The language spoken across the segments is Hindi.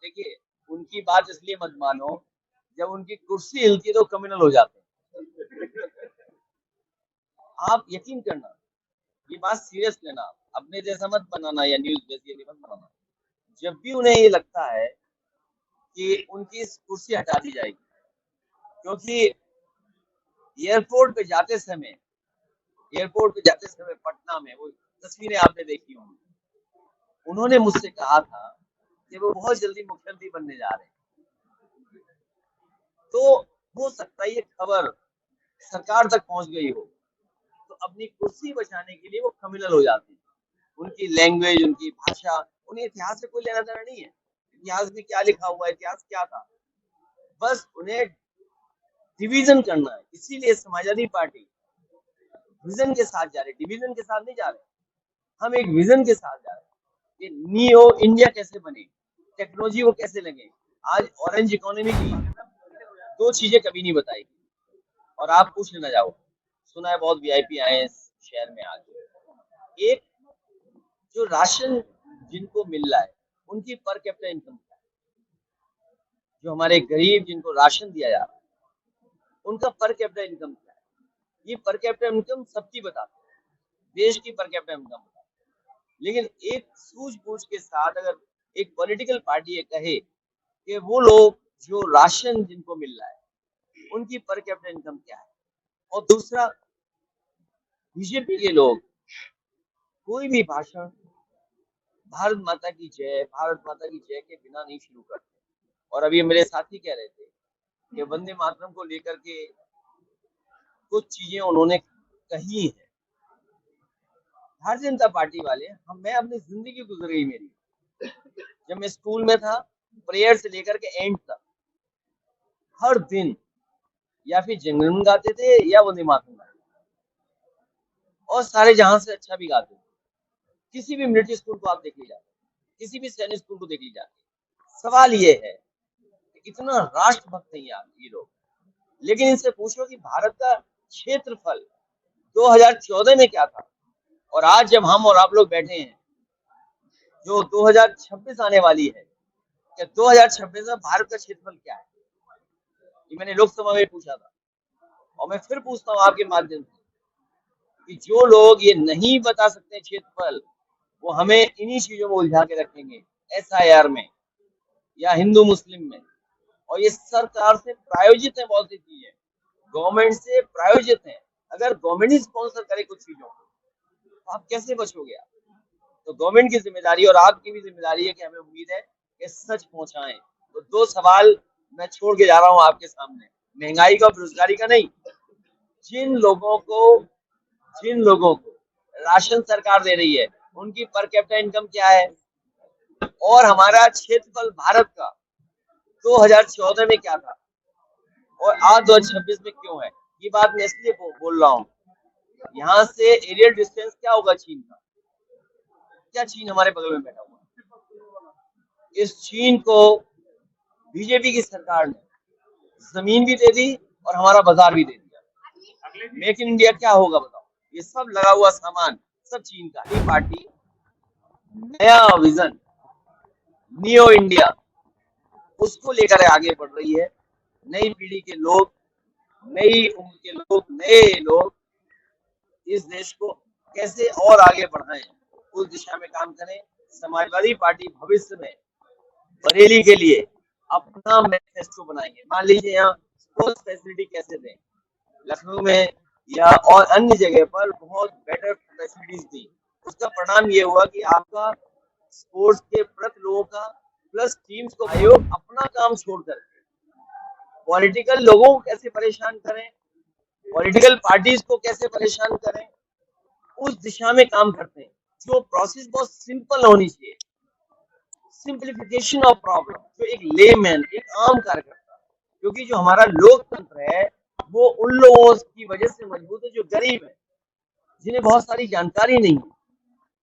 देखिए, उनकी बात इसलिए मत मानो, जब उनकी कुर्सी हिलती है तो क्रिमिनल हो जाते हैं। आप यकीन करना, ये बात सीरियस लेना, अपने जैसा मत बनाना या न्यूज जैसी मत बनाना। जब भी उन्हें ये लगता है कि उनकी कुर्सी हटा दी जाएगी, क्योंकि एयरपोर्ट पे जाते समय पटना में वो तस्वीरें आपने देखी होंगी, उन्होंने मुझसे कहा था कि वो बहुत जल्दी मुख्यमंत्री बनने जा रहे हैं। तो हो सकता है ये खबर सरकार तक पहुंच गई हो, तो अपनी कुर्सी बचाने के लिए वो क्रिमिनल हो जाते हैं। उनकी लैंग्वेज, उनकी भाषा, उन्हें इतिहास से कोई लेना देना नहीं है। इतिहास में क्या लिखा हुआ है, इतिहास क्या था, बस उन्हें डिवीजन करना है। इसीलिए समाजवादी पार्टी विजन के साथ जा रहे, डिवीजन के साथ नहीं जा रहे। हम एक विजन के साथ जा रहे हैं कि नियो इंडिया कैसे बने, टेक्नोलॉजी वो कैसे लगे। आज ऑरेंज इकोनॉमी की दो चीजें कभी नहीं बताई, और आप पूछ लेना जाओ, सुना है बहुत वीआईपी आए हैं शहर में आज। एक, जो राशन जिनको मिल रहा है उनकी पर कैपिटा इनकम क्या है, जो हमारे गरीब जिनको राशन दिया जा रहा है उनका पर कैपिटा इनकम क्या है। ये पर कैपिटा इनकम सबकी बताते हैं, देश की पर कैपिटा इनकम बताते हैं। लेकिन एक सूझबूझ के साथ अगर एक पॉलिटिकल पार्टी ये कहे कि वो लोग जो राशन जिनको मिल रहा है उनकी पर कैपिटा इनकम क्या है, और दूसरा, बीजेपी के लोग कोई भी भाषण भारत माता की जय, भारत माता की जय के बिना नहीं शुरू करते। और अभी मेरे साथी कह रहे थे कि वंदे मातरम को लेकर के कुछ चीजें उन्होंने कही है। भारतीय जनता पार्टी वाले, मैं अपनी जिंदगी गुजर गई मेरी, जब मैं स्कूल में था, प्रेयर से लेकर के एंड तक हर दिन या फिर जनगण गाते थे या वंदे मातरम गाते थे, और सारे जहां से अच्छा भी गाते थे। किसी भी मिलिट्री स्कूल को आप देख लीजिए, किसी भी सैनिक स्कूल को देख लीजिए। सवाल ये है कि इतना राष्ट्रभक्त है ये लोग, लेकिन इनसे पूछो कि भारत का क्षेत्रफल 2014 में क्या था, और आज जब हम और आप लोग बैठे हैं, जो 2026 आने वाली है, कि 2026 में भारत का क्षेत्रफल क्या है। ये मैंने लोकसभा में पूछा था, और मैं फिर पूछता हूँ आपके माध्यम से कि जो लोग ये नहीं बता सकते क्षेत्रफल, वो हमें इन्हीं चीजों में उलझा के रखेंगे, एसआईआर में या हिंदू मुस्लिम में। और ये सरकार से प्रायोजित है, बहुत सी चीजें गवर्नमेंट से प्रायोजित है। अगर गवर्नमेंट ही स्पॉन्सर करे कुछ चीजों को, तो आप कैसे बचोगे आप? तो गवर्नमेंट की जिम्मेदारी और आपकी भी जिम्मेदारी है कि हमें उम्मीद है कि सच पहुंचाएं। तो दो सवाल मैं छोड़ के जा रहा हूं आपके सामने, महंगाई का, बेरोजगारी का नहीं। जिन लोगों को राशन सरकार दे रही है उनकी पर कैपिटा इनकम क्या है, और हमारा क्षेत्रफल भारत का 2014 में क्या था और आज 2026 में क्यों है। ये बात मैं इसलिए बोल रहा हूँ, यहाँ से एरियल डिस्टेंस क्या होगा चीन का, क्या चीन हमारे बगल में बैठा हुआ है। इस चीन को बीजेपी की सरकार ने जमीन भी दे दी और हमारा बाजार भी दे दिया। मेक इन इंडिया क्या होगा बताओ, ये सब लगा हुआ सामान सब चीन का। ये पार्टी नया विजन, नियो इंडिया, उसको लेकर आगे बढ़ रही है। नई पीढ़ी के लोग, नई उम्र के लोग, नए लोग इस देश को कैसे और आगे बढ़ाएं, उस दिशा में काम करें। समाजवादी पार्टी भविष्य में बरेली के लिए अपना मैनिफेस्टो बनाएंगे। मान लीजिए यहाँ स्पोर्ट्स फैसिलिटी कैसे दें, लखनऊ में या और अन्य जगह पर बहुत बेटर फैसिलिटीज दी, उसका परिणाम ये हुआ कि आपका स्पोर्ट्स के प्रति लोगों का प्लस टीम्स को आयोग अपना काम छोड़कर पॉलिटिकल लोगों को कैसे परेशान करें, पॉलिटिकल पार्टीज को कैसे परेशान करें, उस दिशा में काम करते हैं। जो प्रोसेस बहुत सिंपल होनी चाहिए, सिंप्लीफिकेशन ऑफ प्रॉब्लम, जो एक लेमैन, एक आम कार्यकर्ता, क्योंकि जो हमारा लोकतंत्र है वो उन लोगों की वजह से मजबूत है जो गरीब है, जिन्हें बहुत सारी जानकारी नहीं है।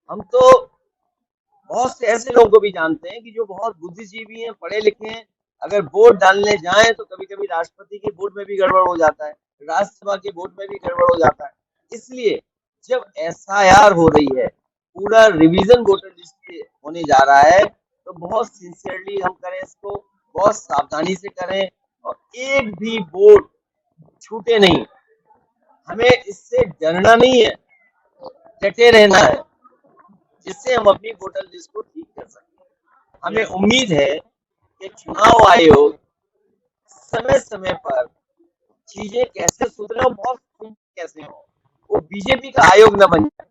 हम तो बहुत से ऐसे लोगों को भी जानते हैं कि जो बहुत बुद्धिजीवी हैं, पढ़े लिखे हैं, अगर वोट डालने जाएं तो कभी कभी राष्ट्रपति के वोट में भी गड़बड़ हो जाता है, राज्यसभा के वोट में भी गड़बड़ हो जाता है। इसलिए जब एसआईआर हो रही है, पूरा रिवीजन वोटर लिस्ट होने जा रहा है, तो बहुत सिंसियरली हम करें इसको, बहुत सावधानी से करें और एक भी वोट छूटे नहीं। हमें इससे डरना नहीं है, डटे रहना है, जिससे हम अपनी वोटर लिस्ट को ठीक कर सकें। हमें उम्मीद है कि चुनाव आयोग समय समय पर चीजें कैसे सुधरे और बहुत कैसे हो, वो बीजेपी का आयोग न बन जाए।